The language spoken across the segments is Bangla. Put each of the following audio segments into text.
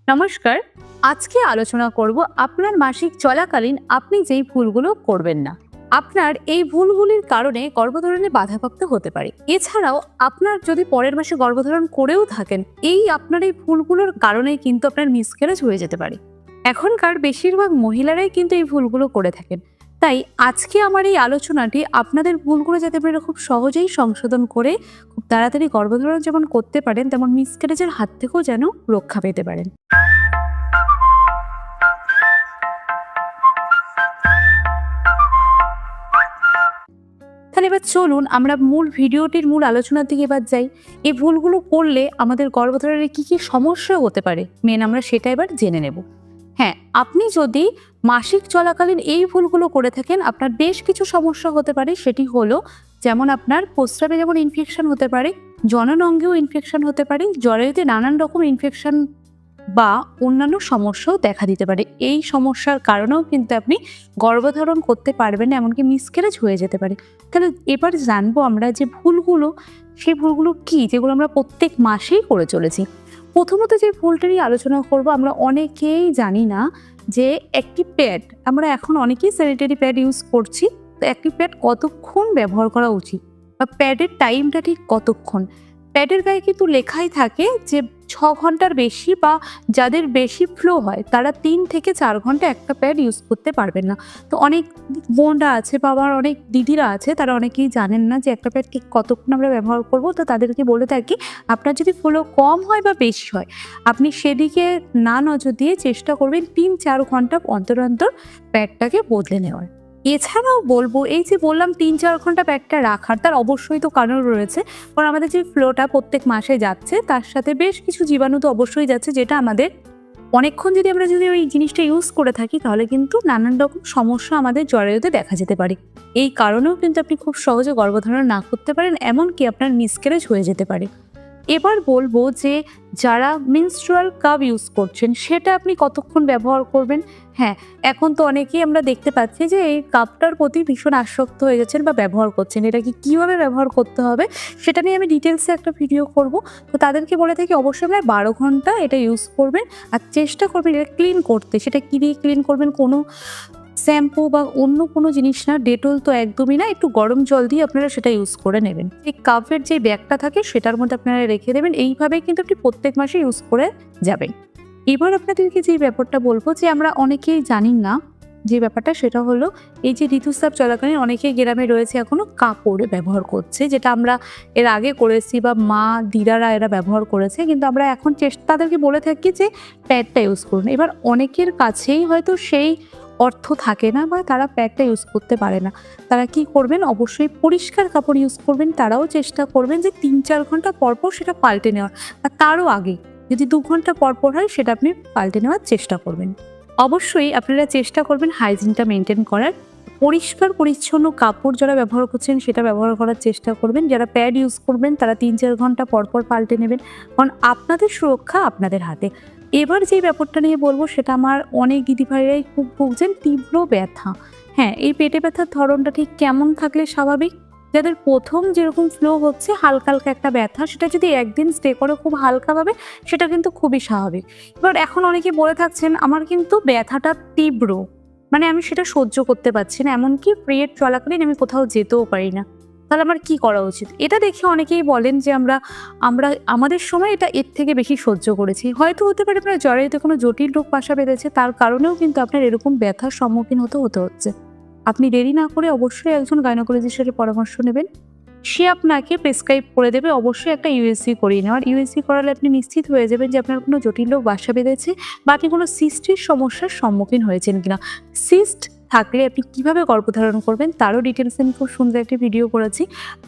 নমস্কার। আজকে আলোচনা করব আপনার মাসিক চলাকালীন আপনি যেই ভুলগুলো করবেন না। আপনার এই ভুলগুলির কারণে গর্ভধারণে বাধাপ্রাপ্ত হতে পারে। এছাড়াও আপনার যদি পরের মাসে গর্ভধারণ করেও থাকেন, আপনার এই ভুলগুলোর কারণেই কিন্তু আপনার মিসক্যারেজ হয়ে যেতে পারে। এখনকার বেশিরভাগ মহিলারাই কিন্তু এই ভুলগুলো করে থাকেন। তাই আজকে আমার এই আলোচনাটি আপনাদের ভুলগুলো যাতে আপনারা খুব সহজেই সংশোধন করে খুব তাড়াতাড়ি গর্ভধারণ যেমন করতে পারেন, তেমন মিসক্যারেজের হাত থেকেও যেন রক্ষা পেতে পারেন। তাহলে এবার চলুন আমরা ভিডিওটির মূল আলোচনার দিকে এবার যাই। এই ভুলগুলো করলে আমাদের গর্ভধারণে কি কি সমস্যা হতে পারে আমরা সেটা এবার জেনে নেব। হ্যাঁ, আপনি যদি মাসিক চলাকালীন এই ভুলগুলো করে থাকেন, আপনার বেশ কিছু সমস্যা হতে পারে। সেটি হলো, যেমন আপনার প্রস্রাবে যেমন ইনফেকশন হতে পারে, জনন অঙ্গেও ইনফেকশন হতে পারে, জরায়ুতে নানান রকম ইনফেকশন বা অন্যান্য সমস্যাও দেখা দিতে পারে। এই সমস্যার কারণেও কিন্তু আপনি গর্ভধারণ করতে পারবেন না, এমনকি মিসক্যারেজ হয়ে যেতে পারে। তাহলে এবার জানবো আমরা যে ভুলগুলো, সেই ভুলগুলো কি, যেগুলো আমরা প্রত্যেক মাসেই করে চলেছি। প্রথমত যে ভুলটা নিয়ে আলোচনা করব, আমরা অনেকেই জানি না যে একটি প্যাড, আমরা এখন অনেকেই স্যানিটারি প্যাড ইউজ করছি, তো একটি প্যাড কতক্ষণ ব্যবহার করা উচিত বা প্যাডের টাইমটা ঠিক কতক্ষণ। প্যাডের গায়ে কিন্তু লেখাই থাকে যে 6 ঘন্টার বেশি বা যাদের বেশি ফ্লো হয় তারা 3 থেকে 4 ঘন্টা একটা প্যাড ইউজ করতে পারবেন না। তো অনেক বোনরা আছে বা আমার অনেক দিদিরা আছে, তারা অনেকেই জানেন না যে একটা প্যাড ঠিক কতক্ষণ আমরা ব্যবহার করব। তো তাদেরকে বলে থাকি, আপনার যদি ফ্লো কম হয় বা বেশি হয়, আপনি সেদিকে না নজর দিয়ে চেষ্টা করবেন 3-4 ঘন্টা অন্তর অন্তর প্যাডটাকে বদলে নেওয়ার। এছাড়াও বলবো, এই যে বললাম 3-4 ঘন্টা প্যাডটা রাখার, তার অবশ্যই তো কারণ রয়েছে। কারণ আমাদের যে ফ্লোটা প্রত্যেক মাসে যাচ্ছে, তার সাথে বেশ কিছু জীবাণু তো অবশ্যই যাচ্ছে, যেটা আমাদের অনেকক্ষণ যদি ওই জিনিসটা ইউজ করে থাকি, তাহলে কিন্তু নানান রকম সমস্যা আমাদের জরায়ুতে দেখা যেতে পারে। এই কারণেও কিন্তু আপনি খুব সহজে গর্ভধারণ না করতে পারেন, এমনকি আপনার মিসক্যারেজ হয়ে যেতে পারে। এবার বলবো যে যারা মেনস্ট্রুয়াল কাপ ইউজ করছেন, সেটা আপনি কতক্ষণ ব্যবহার করবেন। হ্যাঁ, এখন তো অনেকেই আমরা দেখতে পাচ্ছি যে এই কাপটার প্রতি ভীষণ আসক্ত হয়ে যাচ্ছেন বা ব্যবহার করছেন। এটা কীভাবে ব্যবহার করতে হবে সেটা নিয়ে আমি ডিটেলসে একটা ভিডিও করব। তো তাদেরকে বলে থাকি, অবশ্যই আপনার 12 ঘন্টা এটা ইউজ করবেন, আর চেষ্টা করবেন এটা ক্লিন করতে। সেটা কী দিয়ে ক্লিন করবেন? কোনো শ্যাম্পু বা অন্য কোনো জিনিস না, ডেটল তো একদমই না, একটু গরম জল দিয়ে আপনারা সেটা ইউজ করে নেবেন। এই কাপের যে ব্যাগটা থাকে সেটার মধ্যে আপনারা রেখে দেবেন। এইভাবেই কিন্তু আপনি প্রত্যেক মাসে ইউজ করে যাবেন। এবার আপনাদেরকে যে ব্যাপারটা বলবো, যে আমরা অনেকেই জানি না যে ব্যাপারটা, সেটা হলো এই যে ঋতুস্রাব চলাকালীন অনেকেই গ্রামে রয়েছে এখনো কাপড় ব্যবহার করছে, যেটা আমরা এর আগে করেছি বা মা দিদারা এরা ব্যবহার করেছে, কিন্তু আমরা এখন তাদেরকে বলে থাকি যে প্যাডটা ইউজ করুন। এবার অনেকের কাছেই হয়তো সেই অর্থ থাকে না বা তারা প্যাডটা ইউজ করতে পারে না। তারা কি করবেন? অবশ্যই পরিষ্কার কাপড় ইউজ করবেন। তারাও চেষ্টা করবেন যে 3-4 ঘন্টা পরপর সেটা পাল্টে নেওয়ার, বা তারও আগে যদি 2 ঘন্টা পরপর হয় সেটা আপনি পাল্টে নেওয়ার চেষ্টা করবেন। অবশ্যই আপনারা চেষ্টা করবেন হাইজিনটা মেনটেন করার। পরিষ্কার পরিচ্ছন্ন কাপড় যারা ব্যবহার করছেন সেটা ব্যবহার করার চেষ্টা করবেন। যারা প্যাড ইউজ করবেন তারা 3-4 ঘন্টা পরপর পাল্টে নেবেন, কারণ আপনাদের সুরক্ষা আপনাদের হাতে। এবার যে ব্যাপারটা নিয়ে বলবো, সেটা আমার অনেক দিদিভাইরাই খুব ভুগছেন, তীব্র ব্যথা। হ্যাঁ, এই পেটে ব্যথার ধরনটা ঠিক কেমন থাকলে স্বাভাবিক? যাদের প্রথম যেরকম ফ্লো হচ্ছে হালকা হালকা একটা ব্যথা, সেটা যদি একদিন স্টে করে খুব হালকাভাবে, সেটা কিন্তু খুবই স্বাভাবিক। এবার এখন অনেকে বলে থাকছেন, আমার কিন্তু ব্যথাটা তীব্র, মানে আমি সেটা সহ্য করতে পারছি না, এমনকি পিরিয়ড চলাকালীন আমি কোথাও যেতেও পারি না। তাহলে আমার কি করা উচিত? এটা দেখে অনেকেই বলেন যে আমরা আমাদের সময় এটা এর থেকে বেশি সহ্য করেছি। হয়তো হতে পারে আপনার জরায়ুতে কোনো জটিল রোগ বাসা বেঁধেছে, তার কারণেও কিন্তু আপনার এরকম ব্যথার সম্মুখীন হতে হচ্ছে। আপনি দেরি না করে অবশ্যই একজন গাইনোকোলজিস্টের সাথে পরামর্শ নেবেন। সে আপনাকে প্রেসক্রাইব করে দেবে অবশ্যই একটা ইউএসজি করিয়ে নেওয়ার। ইউএসজি করালে আপনি নিশ্চিত হয়ে যাবেন যে আপনার কোনো জটিল রোগ বাসা বেঁধেছে বা আপনি কোনো সিস্টের সমস্যার সম্মুখীন হয়েছেন কিনা। সিস্ট থাকলে আপনি কিভাবে গর্ভধারণ করবেন তারও ডিটেলসে আমি খুব সুন্দর একটা ভিডিও করেছি।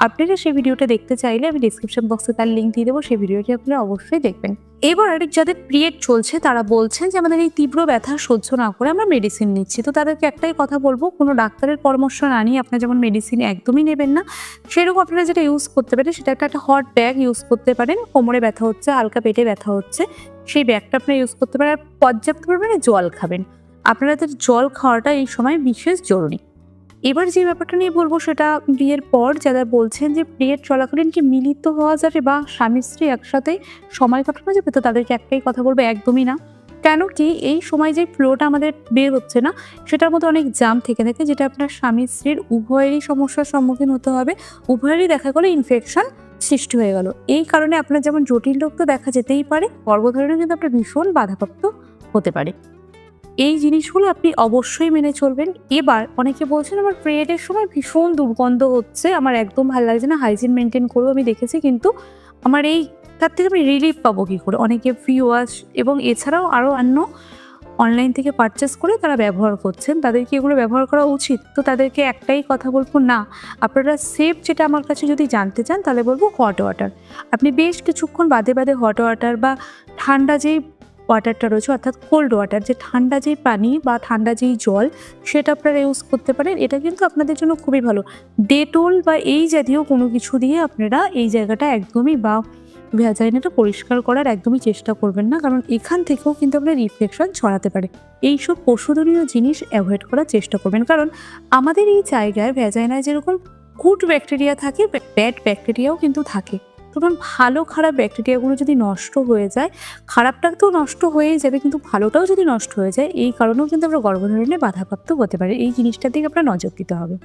আপনারা সেই ভিডিওটা দেখতে চাইলে আমি ডিসক্রিপশন বক্সে তার লিঙ্ক দিয়ে দেবো, সেই ভিডিওটি আপনারা অবশ্যই দেখবেন। এবার যাদের পিরিয়ড চলছে তারা বলছেন যে আমাদের এই তীব্র ব্যথা সহ্য না করে আমরা মেডিসিন নিচ্ছি। তো তাদেরকে একটাই কথা বলবো, কোনো ডাক্তারের পরামর্শ না নিয়ে আপনারা যেমন মেডিসিন একদমই নেবেন না, সেরকম আপনারা যেটা ইউজ করতে পারেন সেটা একটা হট ব্যাগ ইউজ করতে পারেন। কোমরে ব্যথা হচ্ছে, হালকা পেটে ব্যথা হচ্ছে, সেই ব্যাগটা আপনারা ইউজ করতে পারেন। আর পর্যাপ্ত পরিমাণে জল খাবেন। আপনাদের জল খাওয়াটা এই সময় বিশেষ জরুরি। এবার যে ব্যাপারটা নিয়ে বলবো, সেটা বিয়ের পর যারা বলছেন যে পিরিয়ড চলাকালীন কি মিলিত হওয়া যাবে বা স্বামী স্ত্রী একসাথে সময় কাটানো যাবে, তো তাদেরকে একটাই কথা বলবো, একদমই না। কেন কি এই সময় যে ফ্লোটা আমাদের বের হচ্ছে না, সেটার মধ্যে অনেক জাম থেকে থাকে, যেটা আপনার স্বামী স্ত্রীর উভয়েরই সমস্যার সম্মুখীন হতে হবে। উভয়েরই দেখা গেলো ইনফেকশন সৃষ্টি হয়ে গেল। এই কারণে আপনার যেমন জটিল রোগ তো দেখা যেতেই পারে, গর্ভধারণে কিন্তু আপনার ভীষণ বাধাপ্রাপ্ত হতে পারে। এই জিনিসগুলো আপনি অবশ্যই মেনে চলবেন। এবার অনেকে বলছেন আমার পিরিয়ডের সময় ভীষণ দুর্গন্ধ হচ্ছে, আমার একদম ভালো লাগছে না, হাইজিন মেনটেন করেও আমি দেখেছি, কিন্তু আমার তার থেকে আমি রিলিফ পাবো কী করে? অনেকে ফ্রি ওয়াশ এবং এছাড়াও আরও অন্য অনলাইন থেকে পারচেস করে তারা ব্যবহার করছেন। তাদের কি এগুলো ব্যবহার করা উচিত? তো তাদেরকে একটাই কথা বলবো, না, আপনারা সেফ যেটা আমার কাছে যদি জানতে চান তাহলে বলবো হট ওয়াটার। আপনি বেশ কিছুক্ষণ বাদে বাদে হট ওয়াটার বা ঠান্ডা যেই ওয়াটারটা রয়েছে, অর্থাৎ কোল্ড ওয়াটার, যে ঠান্ডা যেই পানি বা ঠান্ডা যেই জল, সেটা আপনারা ইউজ করতে পারেন। এটা কিন্তু আপনাদের জন্য খুবই ভালো। ডেটল বা এই জাতীয় কোনো কিছু দিয়ে আপনারা এই জায়গাটা একদমই বা ভ্যাজাইনাটা পরিষ্কার করার একদমই চেষ্টা করবেন না, কারণ এখান থেকেও কিন্তু আপনার ইনফেকশন ছড়াতে পারে। এইসব পশুধনীয় জিনিস অ্যাভয়েড করার চেষ্টা করবেন, কারণ আমাদের এই জায়গায় ভ্যাজাইনায় যেরকম গুড ব্যাকটেরিয়া থাকে, ব্যাড ব্যাকটেরিয়াও কিন্তু থাকে। তখন ভালো খারাপ ব্যাকটেরিয়াগুলো যদি নষ্ট হয়ে যায়, খারাপটা তো নষ্ট হয়েই যাবে, কিন্তু ভালোটাও যদি নষ্ট হয়ে যায়, এই কারণেও কিন্তু আমরা গর্ভধারণে বাধাপ্রাপ্ত হতে পারে। এই জিনিসটার দিকে আপনার নজর দিতে হবে।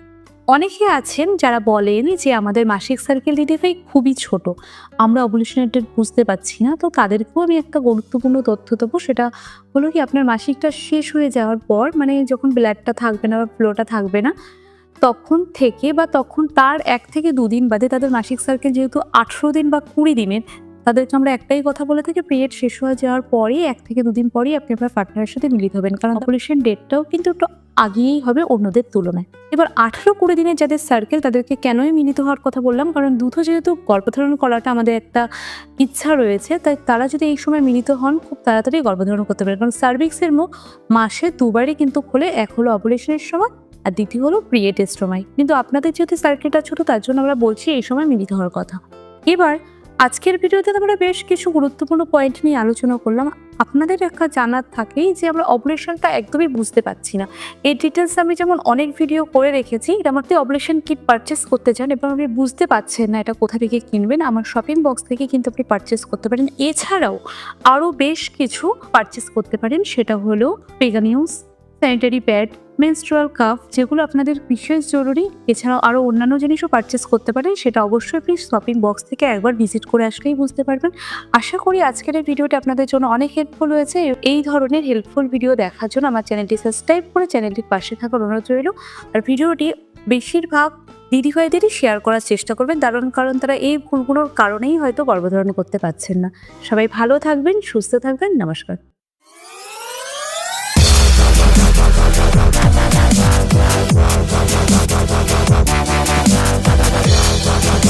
অনেকে আছেন যারা বলেন যে আমাদের মাসিক সার্কেল দিদিভাই খুবই ছোট, আমরা ওভুলেশনের ডেট বুঝতে পারছি না। তো তাদেরকেও আমি একটা গুরুত্বপূর্ণ তথ্য দেবো, সেটা হলো কি, আপনার মাসিকটা শেষ হয়ে যাওয়ার পর, মানে যখন ব্লাডটা থাকবে না বা ফ্লোটা থাকবে না, তখন থেকে বা তখন তার 1 থেকে 2 দিন বাদে তাদের মাসিক সার্কেল যেহেতু 18 দিন বা 20 দিনের, তাদেরকে আমরা একটাই কথা বলে থাকি, পিরিয়ড শেষ হয়ে যাওয়ার পরেই 1 থেকে 2 দিন পরেই আপনি আপনার পার্টনারের সাথে মিলিত হবেন, কারণ ওভুলেশন ডেটটাও কিন্তু একটু আগেই হবে অন্যদের তুলনায়। এবার 18-20 দিনের যাদের সার্কেল, তাদেরকে কেনই মিলিত হওয়ার কথা বললাম, কারণ দ্রুত যেহেতু গর্ভধারণ করাটা আমাদের একটা ইচ্ছা রয়েছে, তাই তারা যদি এই সময় মিলিত হন, খুব তাড়াতাড়ি গর্ভধারণ করতে পারে। কারণ সার্ভিক্সের মুখ মাসে 2 বারই কিন্তু খোলে, এক হলো ওভুলেশনের সময় আর দ্বিতীয় হলো পিরিয়ডের সময়। কিন্তু আপনাদের যেহেতু সার্কেলটা ছোট, তার জন্য আমরা বলছি এই সময় মিলিত হওয়ার কথা। এবার আজকের ভিডিওতে আমরা বেশ কিছু গুরুত্বপূর্ণ পয়েন্ট নিয়ে আলোচনা করলাম। আপনাদের একটা জানার থাকেই যে আমরা ওভুলেশনটা একদমই বুঝতে পারছি না। এই ডিটেলস আমি যেমন অনেক ভিডিও করে রেখেছি, আমার ওভুলেশন কিট পারচেস করতে চান এবং আপনি বুঝতে পারছেন না এটা কোথা থেকে কিনবেন, আমার শপিং বক্স থেকে কিন্তু আপনি পারচেস করতে পারেন। এছাড়াও আরও বেশ কিছু পারচেস করতে পারেন, সেটা হলো পেগানিউস, স্যানিটারি প্যাড, মেনস্ট্রুয়াল কাপ, যেগুলো আপনাদের বিশেষ জরুরি। এছাড়াও আরও অন্যান্য জিনিসও পারচেস করতে পারেন, সেটা অবশ্যই আপনি শপিং বক্স থেকে একবার ভিজিট করে আসলেই বুঝতে পারবেন। আশা করি আজকের এই ভিডিওটা আপনাদের জন্য অনেক হেল্পফুল হয়েছে। এই ধরনের হেল্পফুল ভিডিও দেখার জন্য আমার চ্যানেলটি সাবস্ক্রাইব করে চ্যানেলটির পাশে থাকার অনুরোধ রইল। আর ভিডিওটি বেশিরভাগ দিদিভাইদেরই শেয়ার করার চেষ্টা করবেন, কারণ তারা এই ভুলগুলোর কারণেই হয়তো গর্ভধারণ করতে পারছেন না। সবাই ভালো থাকবেন, সুস্থ থাকবেন, নমস্কার।